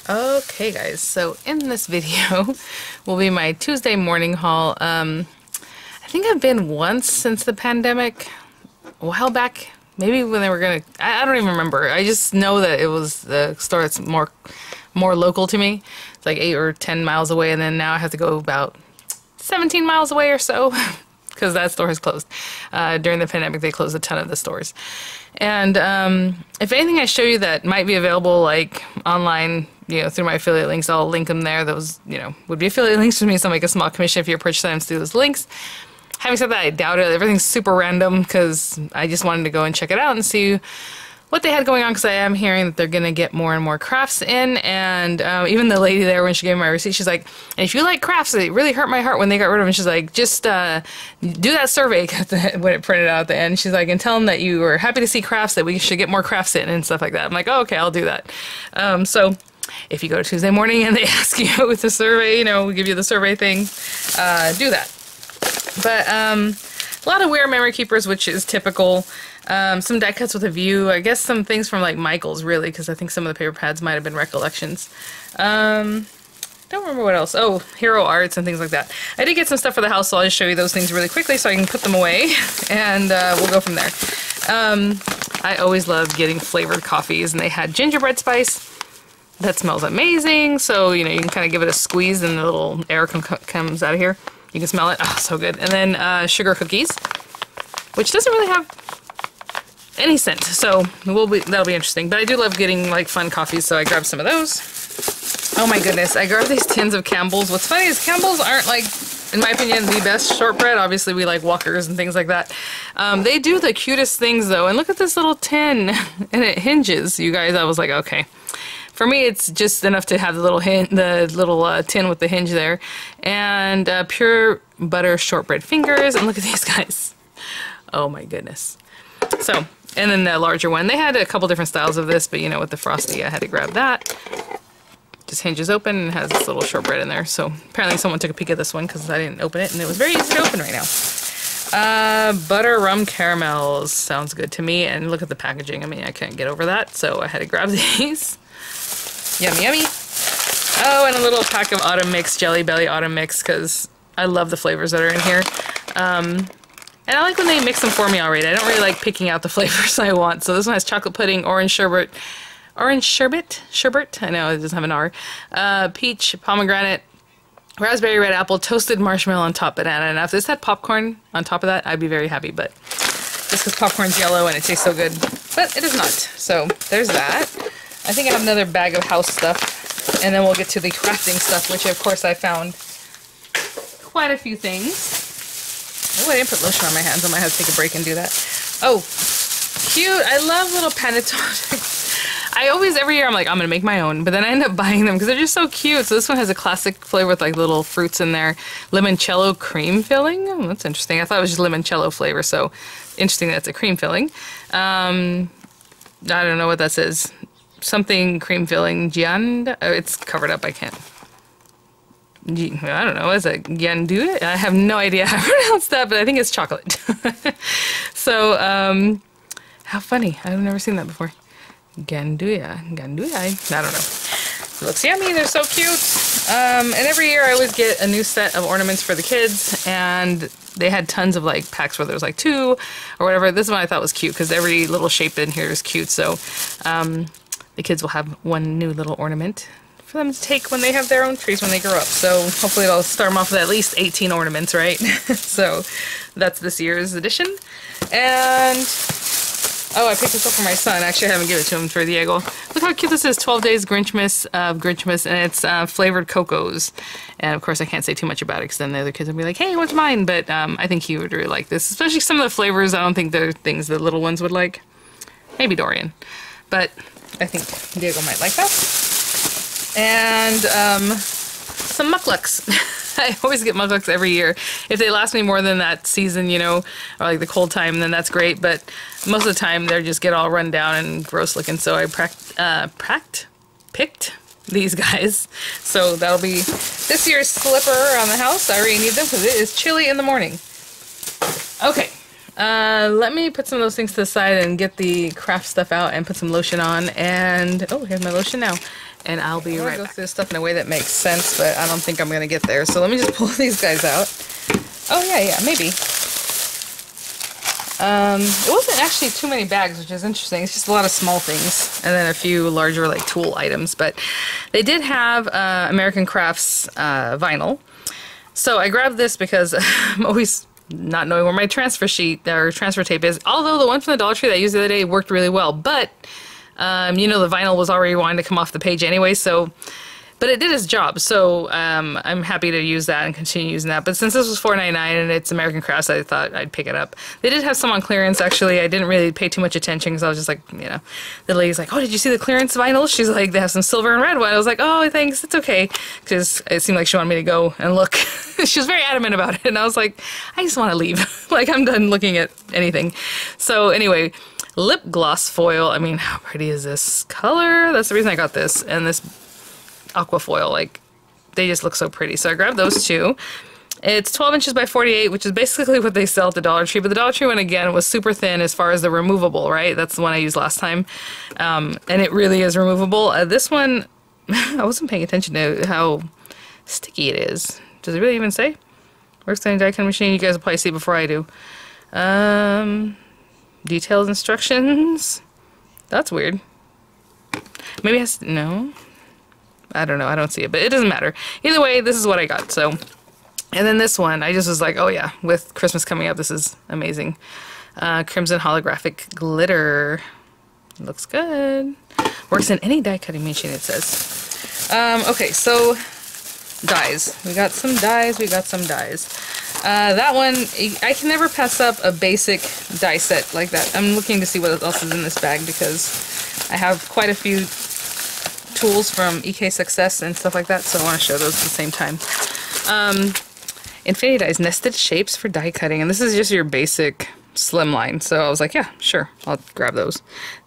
Okay guys, so in this video will be my Tuesday morning haul. I think I've been once since the pandemic, a while back, maybe when they were gonna, I don't even remember. I just know that it was the store that's more local to me. It's like 8 or 10 miles away, and then now I have to go about 17 miles away or so because that store has closed. During the pandemic they closed a ton of the stores. And if anything I show you that might be available like online, you know, through my affiliate links, I'll link them there. Those, you know, would be affiliate links for me, so I'll make a small commission if you purchase items through those links. Having said that, I doubt it. Everything's super random because I just wanted to go and check it out and see what they had going on, because I am hearing that they're going to get more and more crafts in. And even the lady there, when she gave me my receipt, she's like, and if you like crafts, it really hurt my heart when they got rid of them. She's like, just do that survey when it printed out at the end. She's like, and tell them that you were happy to see crafts, that we should get more crafts in and stuff like that. I'm like, oh, okay, I'll do that. So if you go to Tuesday morning and they ask you with the survey, you know, we give you the survey thing, do that. But a lot of weird memory keepers, which is typical. Some die cuts with a view. I guess some things from like Michael's, really, because I think some of the paper pads might have been recollections. Don't remember what else. Oh, Hero Arts and things like that. I did get some stuff for the house, so I'll just show you those things really quickly so I can put them away, and we'll go from there. I always loved getting flavored coffees, and they had gingerbread spice. That smells amazing, so you know, you can kind of give it a squeeze and the little air comes out of here. You can smell it. Oh, so good. And then sugar cookies, which doesn't really have any scent, so that'll be interesting. But I do love getting like fun coffees, so I grabbed some of those. Oh my goodness, I grabbed these tins of Campbell's. What's funny is Campbell's aren't, like, in my opinion, the best shortbread. Obviously we like Walkers and things like that. They do the cutest things though, and look at this little tin, and it hinges, you guys. I was like, okay. For me, it's just enough to have the little tin with the hinge there, and pure butter shortbread fingers. And look at these guys. Oh my goodness. So, and then the larger one. They had a couple different styles of this, but you know, with the Frosty, I had to grab that. Just hinges open and has this little shortbread in there. So apparently someone took a peek at this one because I didn't open it, and it was very easy to open right now. Butter rum caramels sounds good to me, and look at the packaging. I mean, I couldn't get over that, so I had to grab these. Yummy, yummy. Oh, and a little pack of Autumn Mix, Jelly Belly Autumn Mix, because I love the flavors that are in here. And I like when they mix them for me already. I don't really like picking out the flavors I want. So this one has chocolate pudding, orange sherbet, I know it doesn't have an R, peach, pomegranate, raspberry, red apple, toasted marshmallow on top, banana. And if this had popcorn on top of that, I'd be very happy, but just because popcorn's yellow and it tastes so good. But it is not. So there's that. I think I have another bag of house stuff, and then we'll get to the crafting stuff, which of course I found quite a few things. Oh, I didn't put lotion on my hands. I might have to take a break and do that. Oh, cute. I love little panettone. I always, every year, I'm like, I'm going to make my own, but then I end up buying them because they're just so cute. So this one has a classic flavor with like little fruits in there. Limoncello cream filling. Oh, that's interesting. I thought it was just limoncello flavor, so interesting that it's a cream filling. I don't know what that says. Something cream filling. Giand? Oh, it's covered up. I can't. I don't know, is it Giandu? I have no idea how to pronounce that, but I think it's chocolate. So, how funny. I've never seen that before. Ganduya. I don't know. It looks yummy. They're so cute. And every year I always get a new set of ornaments for the kids, and they had tons of like packs where there was like 2 or whatever. This one I thought was cute because every little shape in here is cute. So, the kids will have one new little ornament for them to take when they have their own trees when they grow up. So hopefully I'll start them off with at least 18 ornaments, right? So that's this year's edition. And oh, I picked this up for my son. Actually, I haven't given it to him for Diego. Look how cute this is. 12 Days Grinchmas, and it's flavored cocos. And of course I can't say too much about it because then the other kids will be like, hey, what's mine? But I think he would really like this, especially some of the flavors. I don't think they're things the little ones would like. Maybe Dorian, but I think Diego might like that. And some mucklucks. I always get mucklucks every year. If they last me more than that season, you know, or like the cold time, then that's great. But most of the time, they just get all run down and gross looking. So I picked these guys. So that'll be this year's slipper around the house. I already need them because it is chilly in the morning. Okay. Let me put some of those things to the side and get the craft stuff out and put some lotion on, and oh, here's my lotion now. and I'll be right back. Go through this stuff in a way that makes sense, but I don't think I'm gonna get there. So let me just pull these guys out. Oh yeah, maybe. It wasn't actually too many bags, which is interesting. It's just a lot of small things, and then a few larger like tool items. But they did have American Crafts vinyl. So I grabbed this because I'm always not knowing where my transfer sheet or transfer tape is. Although the one from the Dollar Tree that I used the other day worked really well, but you know, the vinyl was already wanting to come off the page anyway, so, but it did its job, so I'm happy to use that and continue using that. But since this was $4.99 and it's American Crafts, I thought I'd pick it up. They did have some on clearance, actually. I didn't really pay too much attention because I was just like, you know, the lady's like, oh, did you see the clearance vinyl? She's like, they have some silver and red one. I was like, oh, thanks, it's okay, because it seemed like she wanted me to go and look. She was very adamant about it, and I was like, I just want to leave. Like, I'm done looking at anything. So anyway, lip gloss foil. I mean, how pretty is this color? That's the reason I got this. And this aqua foil, like, they just look so pretty. So I grabbed those two. It's 12 inches by 48, which is basically what they sell at the Dollar Tree. But the Dollar Tree one, again, was super thin as far as the removable, right? That's the one I used last time. And it really is removable. This one, I wasn't paying attention to how sticky it is. Does it really even say? Works on a die cutting machine. You guys will probably see before I do. Detailed instructions. That's weird. Maybe it has, no. I don't know. I don't see it, but it doesn't matter. Either way, this is what I got. So, and then this one, I just was like, oh yeah, with Christmas coming up, this is amazing. Crimson holographic glitter. Looks good. Works in any die cutting machine, it says. Okay, so dies. We got some dies. We got some dies. That one, I can never pass up a basic die set like that. I'm looking to see what else is in this bag because I have quite a few tools from EK Success and stuff like that, so I want to show those at the same time. Infinity Dies, nested shapes for die cutting, and this is just your basic slimline, so I was like, yeah, sure, I'll grab those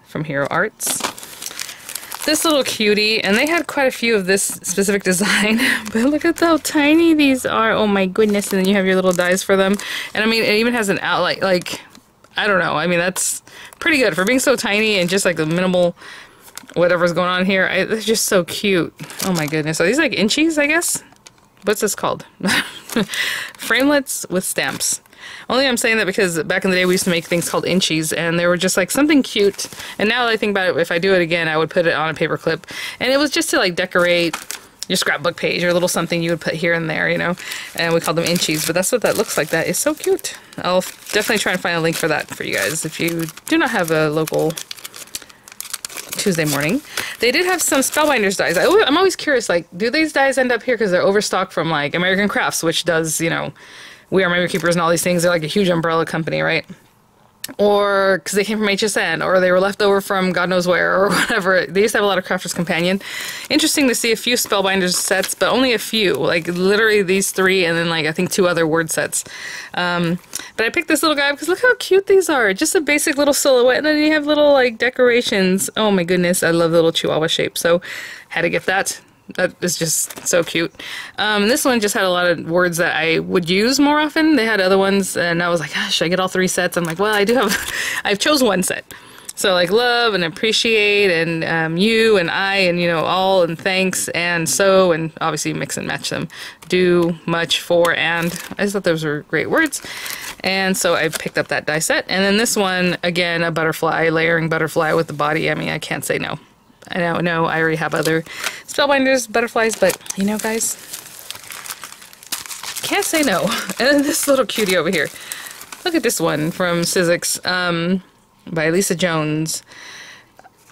from Hero Arts. This little cutie, and they had quite a few of this specific design, but look at how tiny these are. Oh my goodness, and then you have your little dies for them. And I mean, it even has an outline, like, I don't know, I mean, that's pretty good for being so tiny and just like the minimal whatever's going on here. They're just so cute. Oh my goodness. Are these like inchies, I guess? What's this called? Framelits with stamps. Only I'm saying that because back in the day we used to make things called inchies, and they were just like something cute. And now that I think about it, if I do it again, I would put it on a paper clip. And it was just to like decorate your scrapbook page or a little something you would put here and there, you know. And we call them inchies, but that's what that looks like. That is so cute. I'll definitely try and find a link for that for you guys if you do not have a local Tuesday morning. They did have some Spellbinders dies. I'm always curious, like, do these dies end up here because they're overstocked from like American Crafts, which does, you know, We Are Memory Keepers and all these things. They're like a huge umbrella company, right? Or because they came from HSN, or they were left over from God knows where, or whatever. They used to have a lot of Crafter's Companion. Interesting to see a few Spellbinders sets, but only a few. Like, literally these three, and then, like, I think 2 other word sets. But I picked this little guy because look how cute these are. Just a basic little silhouette, and then you have little, like, decorations. Oh my goodness, I love the little Chihuahua shape, so had to get that. That is just so cute. This one just had a lot of words that I would use more often. They had other ones, and I was like, gosh, should I get all 3 sets? I'm like, well, I've chose 1 set. So like love and appreciate and you and I and, you know, all and thanks and so, and obviously mix and match them. Do, much, for, and. I just thought those were great words. And so I picked up that die set. And then this one, again, a butterfly, layering butterfly with the body. I mean, I can't say no. I know I already have other Spellbinders, butterflies, but, you know, guys, can't say no. And then this little cutie over here. Look at this one from Sizzix, by Lisa Jones.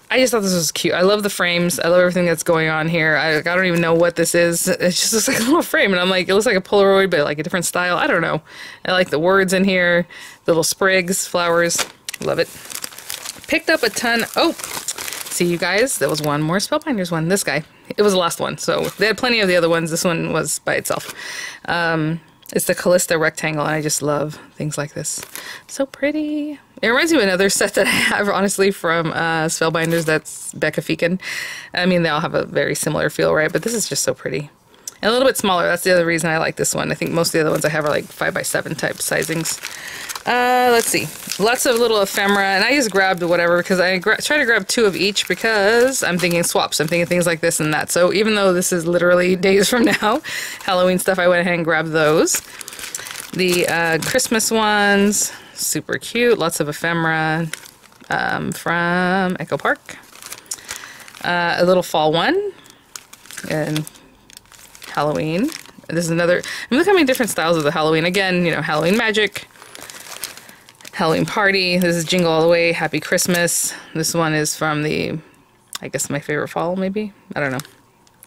I just thought this was cute. I love the frames. I love everything that's going on here. I don't even know what this is. It just looks like a little frame, and I'm like, it looks like a Polaroid, but like a different style. I don't know. I like the words in here, the little sprigs, flowers. Love it. Picked up a ton. Oh! See, you guys, there was one more Spellbinders one. This guy. It was the last one. So they had plenty of the other ones. This one was by itself. It's the Callista rectangle, and I just love things like this. So pretty. It reminds me of another set that I have, honestly, from Spellbinders. That's Becca Feekin. I mean, they all have a very similar feel, right? But this is just so pretty. And a little bit smaller. That's the other reason I like this one. I think most of the other ones I have are like 5x7 type sizings. Let's see. Lots of little ephemera, and I just grabbed whatever because I try to grab 2 of each because I'm thinking swaps. I'm thinking things like this and that. So even though this is literally days from now, Halloween stuff, I went ahead and grabbed those. The Christmas ones, super cute. Lots of ephemera from Echo Park. A little fall one, and Halloween. This is another. I mean, look how many different styles of the Halloween. Again, you know, Halloween Magic. Halloween Party. This is Jingle All the Way. Happy Christmas. This one is from the, I guess, My Favorite Fall, maybe? I don't know.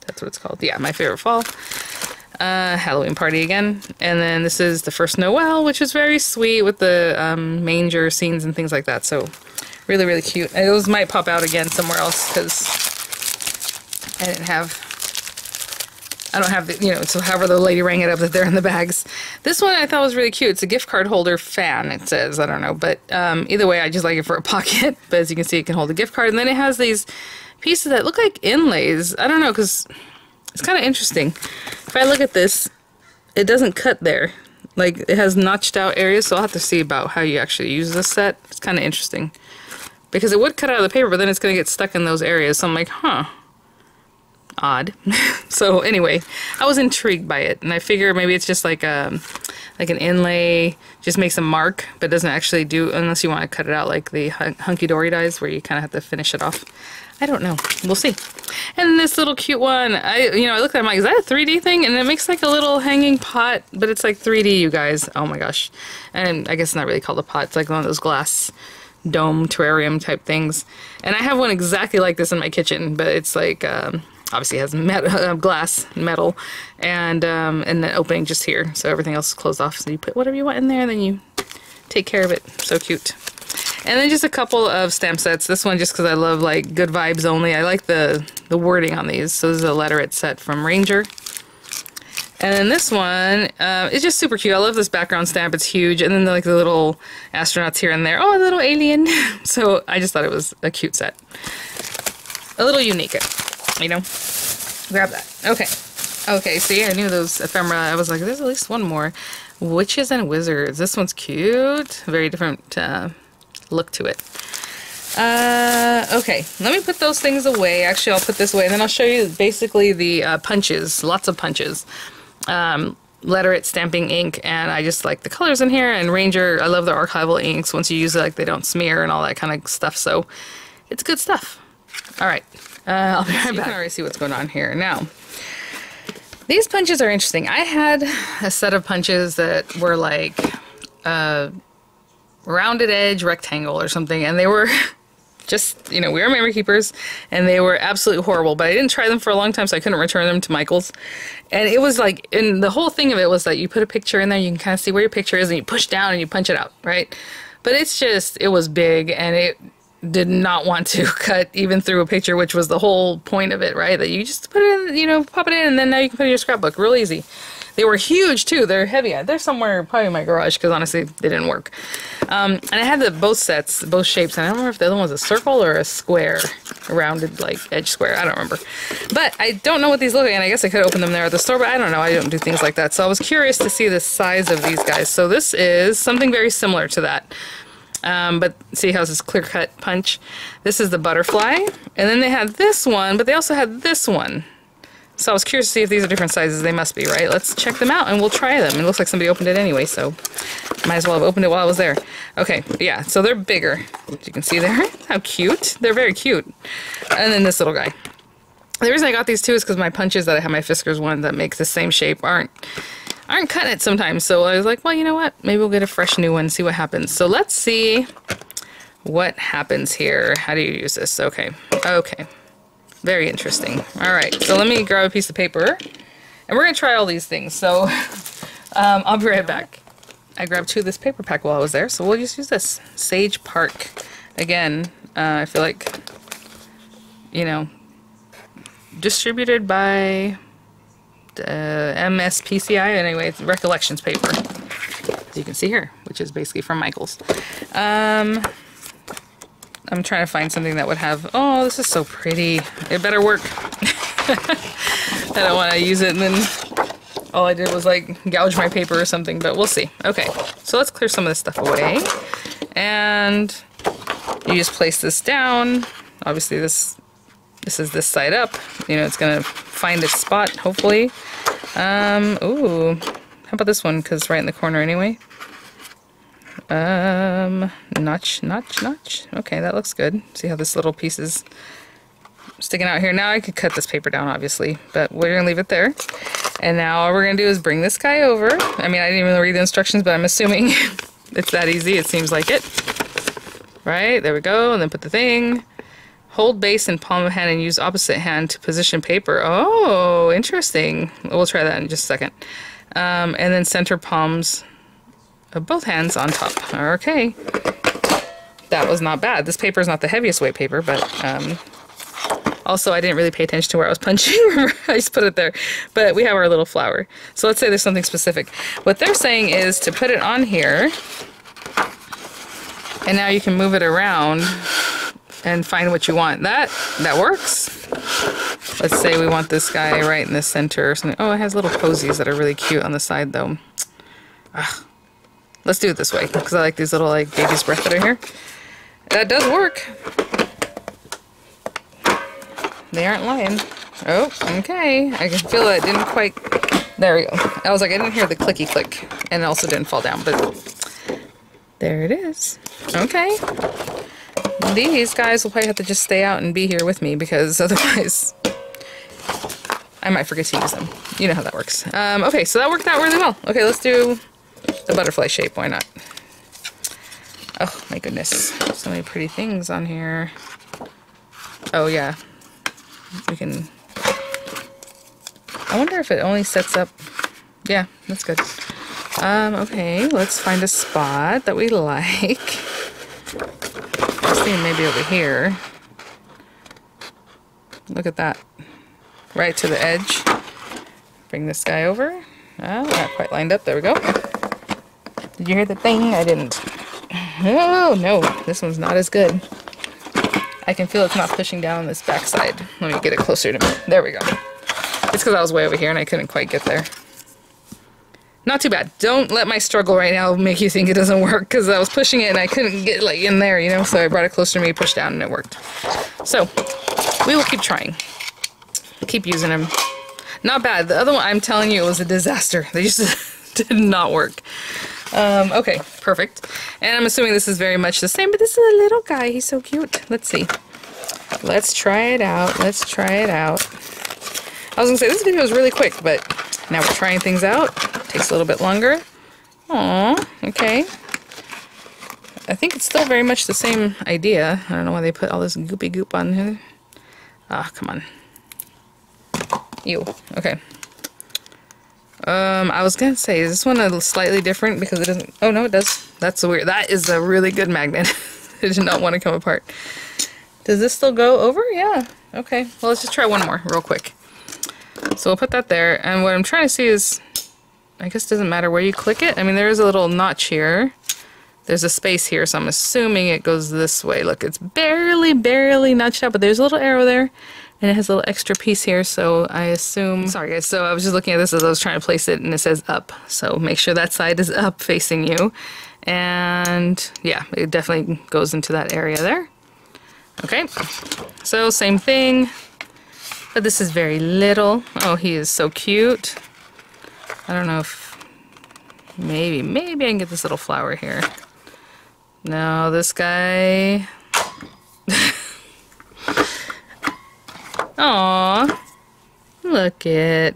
That's what it's called. Yeah, My Favorite Fall. Halloween Party again. And then this is the First Noel, which is very sweet with the manger scenes and things like that. So really, really cute. And those might pop out again somewhere else because I don't have the, you know, so however the lady rang it up that they're in the bags. This one I thought was really cute. It's a gift card holder fan, it says. I don't know. But either way, I just like it for a pocket. But as you can see, it can hold a gift card. And then it has these pieces that look like inlays. I don't know, because it's kind of interesting. If I look at this, it doesn't cut there. Like, it has notched out areas, so I'll have to see about how you actually use this set. It's kind of interesting. Because it would cut out of the paper, but then it's going to get stuck in those areas. So I'm like, huh. Odd. So anyway, I was intrigued by it, and I figure maybe it's just like an inlay, just makes a mark, but doesn't actually do, unless you want to cut it out like the Hunky Dory dies, where you kind of have to finish it off. I don't know. We'll see. And this little cute one, I looked at it, I'm like, is that a 3D thing? And it makes like a little hanging pot, but it's like 3D, you guys. Oh my gosh. And I guess it's not really called a pot. It's like one of those glass dome terrarium type things. And I have one exactly like this in my kitchen, but it's like, obviously it has glass, metal, and the opening just here. So everything else is closed off. So you put whatever you want in there, and then you take care of it. So cute. And then just a couple of stamp sets. This one just because I love like good vibes only. I like the wording on these. So this is a letterette set from Ranger. And then this one, it's just super cute. I love this background stamp. It's huge. And then like the little astronauts here and there. Oh, a little alien. So I just thought it was a cute set. A little unique, you know. Grab that. Okay. Okay, see, I knew those ephemera. I was like, there's at least one more. Witches and Wizards. This one's cute. Very different look to it. Okay, let me put those things away. Actually, I'll put this away, and then I'll show you basically the punches. Lots of punches. Letterette stamping ink, and I just like the colors in here. And Ranger, I love their archival inks. Once you use it, like, they don't smear and all that kind of stuff. So it's good stuff. All right, I'll be right back. You can already see what's going on here now. These punches are interesting. I had a set of punches that were like rounded edge rectangle or something, and they were just, you know, we are memory keepers, and they were absolutely horrible, but I didn't try them for a long time, so I couldn't return them to Michael's. And it was like, and the whole thing of it was that you put a picture in there, you can kind of see where your picture is, and you push down and you punch it out, right? But it's just, it was big, and it did not want to cut even through a picture, which was the whole point of it, right? That you just put it in, you know, pop it in, and then now you can put it in your scrapbook. Real easy. They were huge too. They're heavy. They're somewhere probably in my garage because honestly they didn't work. And I had both sets, both shapes. And I don't remember if the other one was a circle or a square, a rounded like edge square. I don't remember. But I don't know what these look like. And I guess I could open them there at the store, but I don't know. I don't do things like that. So I was curious to see the size of these guys. So this is something very similar to that. But see how this clear cut punch? This is the butterfly. And then they had this one, but they also had this one. So I was curious to see if these are different sizes. They must be, right? Let's check them out and we'll try them. It looks like somebody opened it anyway, so might as well have opened it while I was there. Okay, yeah, so they're bigger. As you can see there. How cute. They're very cute. And then this little guy. The reason I got these two is because my punches that I have, my Fiskars one that makes the same shape, aren't cutting it sometimes. So I was like, well, you know what? Maybe we'll get a fresh new one, see what happens. So let's see what happens here. How do you use this? Okay, okay. Very interesting. All right, so let me grab a piece of paper, and we're gonna try all these things. So I'll be right back. I grabbed two of this paper pack while I was there, so we'll just use this. Sage Park. Again, I feel like, you know, distributed by MSPCI. Anyway, it's Recollections paper, as you can see here, which is basically from Michael's. I'm trying to find something that would have, oh, this is so pretty. It better work. I don't want to use it and then all I did was like gouge my paper or something, but we'll see. Okay, so let's clear some of this stuff away. And you just place this down. Obviously this is this side up. You know, it's gonna find its spot, hopefully. Ooh, how about this one? Because it's right in the corner anyway. Notch, notch, notch. Okay, that looks good. See how this little piece is sticking out here. Now I could cut this paper down, obviously, but we're gonna leave it there. And now all we're gonna do is bring this guy over. I mean, I didn't even read the instructions, but I'm assuming it's that easy. It seems like it. Right, there we go. And then put the thing. Hold base in palm of hand and use opposite hand to position paper. Oh, interesting. We'll try that in just a second. And then center palms of both hands on top. Okay. That was not bad. This paper is not the heaviest weight paper, but also I didn't really pay attention to where I was punching. Remember, I just put it there. But we have our little flower. So let's say there's something specific. What they're saying is to put it on here, and now you can move it around and find what you want. That works. Let's say we want this guy right in the center or something. Oh, it has little posies that are really cute on the side though. Let's do it this way because I like these little like baby's breath that are here. That does work. They aren't lying. Oh, okay. I can feel that it didn't quite... There we go. I was like, I didn't hear the clicky click, and it also didn't fall down, but there it is. Okay. These guys will probably have to just stay out and be here with me because otherwise I might forget to use them. You know how that works. Okay, so that worked out really well. Okay, let's do the butterfly shape. Why not? Oh, my goodness. So many pretty things on here. Oh, yeah. We can... I wonder if it only sets up... Yeah, that's good. Okay, let's find a spot that we like. I was thinking maybe over here. Look at that. Right to the edge. Bring this guy over. Oh, not quite lined up. There we go. Did you hear the thing? I didn't. Oh, no. This one's not as good. I can feel it's not pushing down this backside. Let me get it closer to me. There we go. It's because I was way over here and I couldn't quite get there. Not too bad. Don't let my struggle right now make you think it doesn't work, because I was pushing it and I couldn't get like in there, you know, so I brought it closer to me, pushed down, and it worked. So, we will keep trying. Keep using them. Not bad. The other one, I'm telling you, it was a disaster. They just did not work. Okay, perfect. And I'm assuming this is very much the same, but this is a little guy. He's so cute. Let's see. Let's try it out. Let's try it out. I was gonna say, this video is really quick, but now we're trying things out. Takes a little bit longer. Aww, okay. I think it's still very much the same idea. I don't know why they put all this goopy goop on here. Ah, come on. Ew, okay. I was gonna say, is this one a little slightly different because it doesn't... Oh, no, it does. That's weird. That is a really good magnet. It did not want to come apart. Does this still go over? Yeah. Okay. Well, let's just try one more real quick. So we'll put that there. And what I'm trying to see is... I guess it doesn't matter where you click it. I mean, there is a little notch here. There's a space here, so I'm assuming it goes this way. Look, it's barely notched out, but there's a little arrow there. And it has a little extra piece here, so I assume... Sorry guys, so I was just looking at this as I was trying to place it, and it says up. So make sure that side is up facing you. And yeah, it definitely goes into that area there. Okay, so same thing. But this is very little. Oh, he is so cute. I don't know if... Maybe I can get this little flower here. No, this guy... Aww, look it.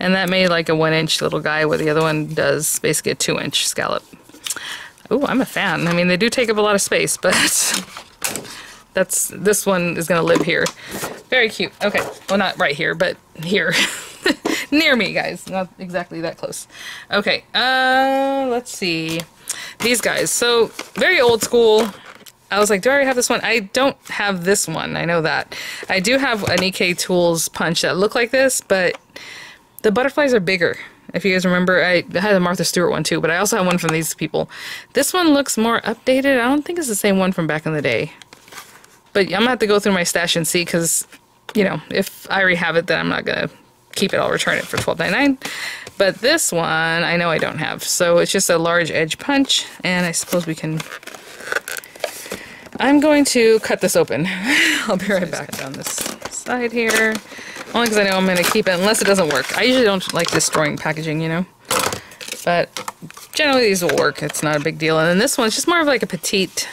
And that made like a 1-inch little guy, where the other one does basically a 2-inch scallop. Oh, I'm a fan. I mean, they do take up a lot of space, but this one is gonna live here. Very cute. Okay, well, not right here, but here. Near me, guys. Not exactly that close. Okay, let's see. These guys. So, very old school. I was like, do I already have this one? I don't have this one. I know that. I do have an EkTools punch that look like this, but the butterflies are bigger. If you guys remember, I had a Martha Stewart one too, but I also have one from these people. This one looks more updated. I don't think it's the same one from back in the day. But I'm going to have to go through my stash and see, because, you know, if I already have it, then I'm not going to keep it. I'll return it for $12.99. But this one, I know I don't have. So it's just a large edge punch, and I suppose we can... I'm going to cut this open. I'll be right back. Down this side here. Only because I know I'm going to keep it, unless it doesn't work. I usually don't like destroying packaging, you know? But generally these will work. It's not a big deal. And then this one's just more of like a petite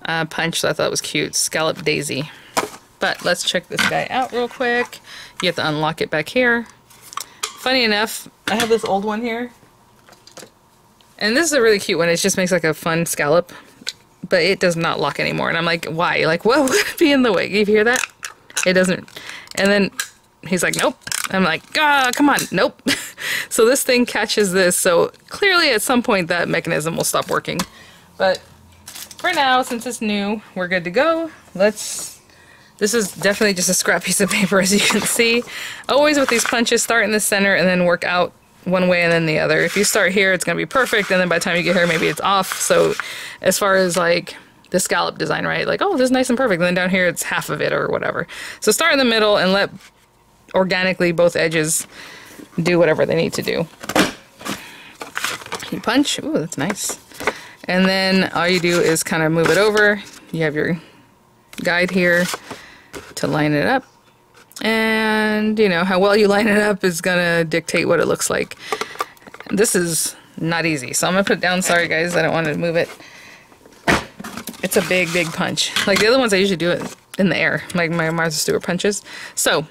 punch, so I thought it was cute. Scallop daisy. But let's check this guy out real quick. You have to unlock it back here. Funny enough, I have this old one here. And this is a really cute one. It just makes like a fun scallop. But it does not lock anymore. And I'm like, why? Like, what would be in the way? You hear that? It doesn't. And then he's like, nope. I'm like, ah, come on. Nope. So this thing catches this. So clearly at some point that mechanism will stop working. But for now, since it's new, we're good to go. This is definitely just a scrap piece of paper, as you can see. Always with these punches, start in the center and then work out one way and then the other. If you start here, it's going to be perfect, and then by the time you get here, maybe it's off. So as far as like the scallop design, right? Like, oh, this is nice and perfect. And then down here, it's half of it or whatever. So start in the middle and let organically both edges do whatever they need to do. You punch. Ooh, that's nice. And then all you do is kind of move it over. You have your guide here to line it up. And, you know, how well you line it up is gonna dictate what it looks like. This is not easy, so I'm gonna put it down. Sorry guys, I don't want to move it. It's a big, big punch. Like the other ones, I usually do it in the air, like my Martha Stewart punches. So,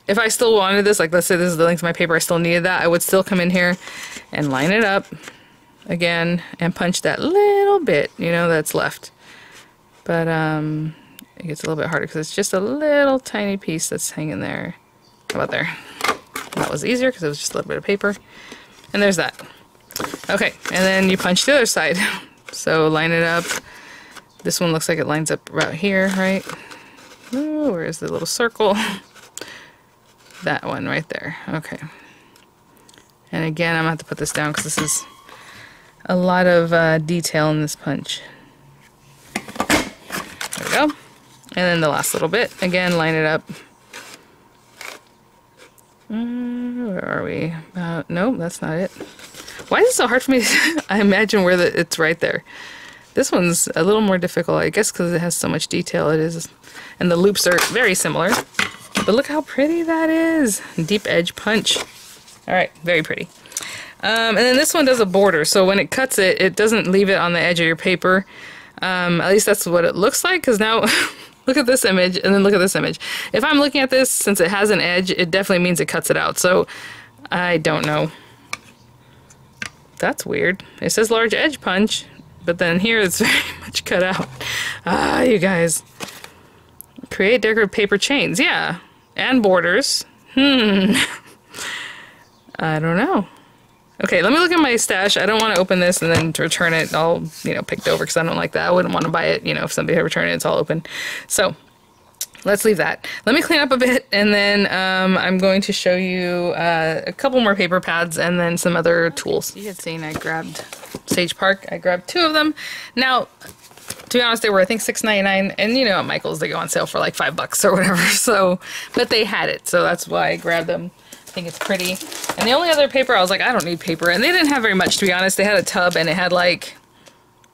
if I still wanted this, like let's say this is the length of my paper, I still needed that, I would still come in here and line it up again and punch that little bit, you know, that's left. But, it gets a little bit harder because it's just a little tiny piece that's hanging there. How about there? That was easier because it was just a little bit of paper. And there's that. Okay, and then you punch the other side. So line it up. This one looks like it lines up right here, right? Ooh, where is the little circle? That one right there. Okay. And again, I'm going to have to put this down because this is a lot of detail in this punch. There we go. And then the last little bit, again, line it up. Where are we? Nope, that's not it. Why is it so hard for me to I imagine where it's right there. This one's a little more difficult, I guess, because it has so much detail. It is, and the loops are very similar. But look how pretty that is. Deep edge punch. All right, very pretty. And then this one does a border, so when it cuts it, it doesn't leave it on the edge of your paper. At least that's what it looks like, because now... Look at this image, and then look at this image. If I'm looking at this, since it has an edge, it definitely means it cuts it out. So, I don't know. That's weird. It says large edge punch, but then here it's very much cut out. Ah, you guys. Create decorative paper chains. Yeah. And borders. I don't know. Okay, let me look at my stash. I don't want to open this and then return it all, you know, picked over because I don't like that. I wouldn't want to buy it, you know, if somebody had returned it, it's all open. So, let's leave that. Let me clean up a bit, and then I'm going to show you a couple more paper pads and then some other tools. You had seen I grabbed Sage Park. I grabbed 2 of them. Now, to be honest, they were, I think, $6.99, and you know at Michael's they go on sale for like $5 or whatever, so, but they had it, so that's why I grabbed them. I think it's pretty. And the only other paper, I was like, I don't need paper. And they didn't have very much, to be honest. They had a tub, and it had like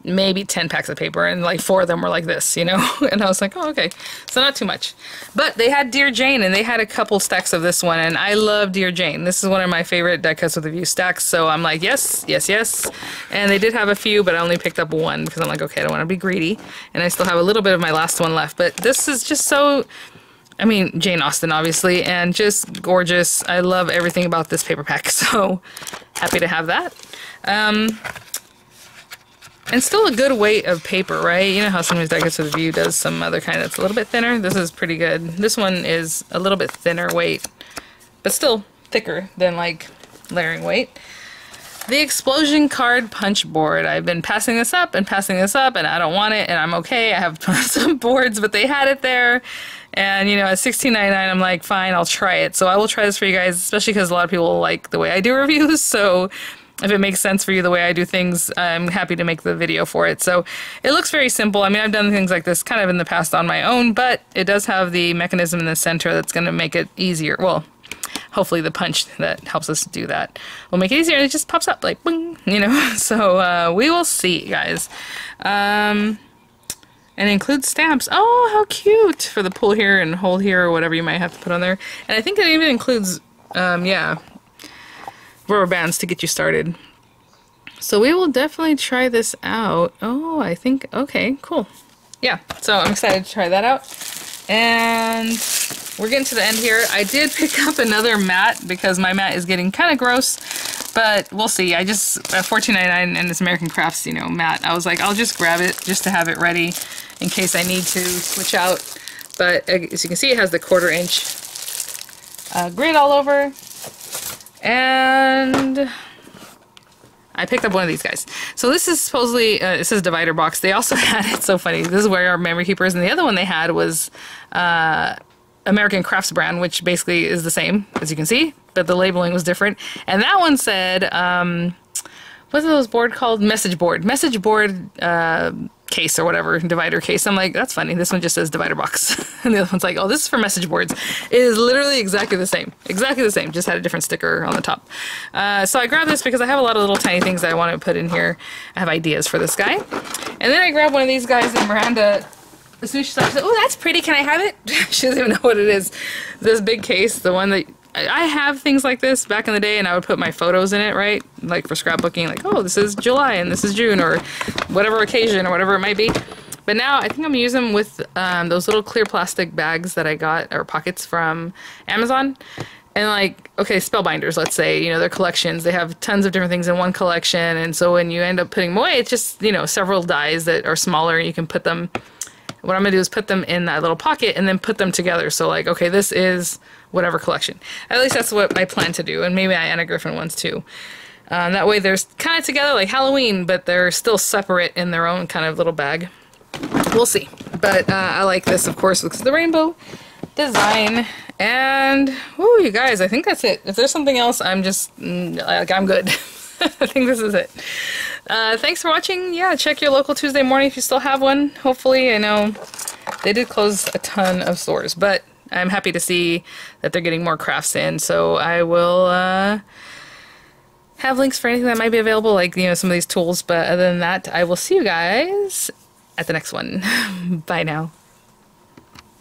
maybe 10 packs of paper, and like 4 of them were like this, you know? And I was like, oh, okay. So not too much. But they had Dear Jane, and they had a couple stacks of this one, and I love Dear Jane. This is one of my favorite Die Cuts with a View stacks, so I'm like, yes, yes, yes. And they did have a few, but I only picked up 1 because I'm like, okay, I don't want to be greedy. And I still have a little bit of my last one left. But this is just so... I mean, Jane Austen, obviously, and just gorgeous. I love everything about this paper pack, so happy to have that. And still a good weight of paper, right? You know how sometimes Die Cuts with a View does some other kind that's a little bit thinner? This is pretty good. This one is a little bit thinner weight, but still thicker than, like, layering weight. The Explosion Card Punch Board. I've been passing this up, and I don't want it, and I'm okay. I have some boards, but they had it there. And, you know, at $16.99, I'm like, fine, I'll try it. So I will try this for you guys, especially because a lot of people like the way I do reviews. So if it makes sense for you the way I do things, I'm happy to make the video for it. So it looks very simple. I mean, I've done things like this kind of in the past on my own, but it does have the mechanism in the center that's going to make it easier. Well, hopefully the punch that helps us do that will make it easier. It just pops up like boing, you know. So we will see, guys. And it includes stamps. Oh, how cute, for the pull here and hold here or whatever you might have to put on there. And I think it even includes yeah, rubber bands to get you started. So we will definitely try this out. Oh, I think, okay, cool. Yeah, so I'm excited to try that out. And we're getting to the end here. I did pick up another mat because my mat is getting kind of gross, but we'll see. I just, at $14.99 and this American Crafts, you know, mat, I was like, I'll just grab it just to have it ready in case I need to switch out. But as you can see, it has the 1/4 inch grid all over. And I picked up one of these guys. So this is supposedly, it says divider box. They also had, it's so funny, this is where our memory keepers, and the other one they had was American Crafts brand, which basically is the same, as you can see, but the labeling was different. And that one said, what's those board called? Message board case or whatever, divider case. I'm like, that's funny. This one just says divider box. And the other one's like, oh, this is for message boards. It is literally exactly the same. Exactly the same. Just had a different sticker on the top. So I grabbed this because I have a lot of little tiny things that I want to put in here. I have ideas for this guy. And then I grabbed one of these guys, and Miranda, as soon as she saw it, she said, oh, that's pretty. Can I have it? She doesn't even know what it is. This big case, the one that I have things like this back in the day, and I would put my photos in it, right? Like for scrapbooking, like, oh, this is July and this is June, or whatever occasion or whatever it might be. But now I think I'm gonna use them with those little clear plastic bags that I got, or pockets, from Amazon. And like, okay, spellbinders, let's say, you know, they're collections. They have tons of different things in one collection, and so when you end up putting them away, it's just, you know, several dies that are smaller, and you can put them. What I'm going to do is put them in that little pocket and then put them together. So like, okay, this is whatever collection. At least that's what I plan to do. And maybe my Anna Griffin ones too. That way they're kind of together like Halloween, but they're still separate in their own kind of little bag. We'll see. But I like this, of course, because of the rainbow design. And, whoo, you guys, I think that's it. If there's something else, I'm just, like, I'm good. I think this is it. Thanks for watching. Yeah, check your local Tuesday morning if you still have one. Hopefully, I know they did close a ton of stores, but I'm happy to see that they're getting more crafts in. So I will have links for anything that might be available, like, you know, some of these tools. But other than that, I will see you guys at the next one. Bye now.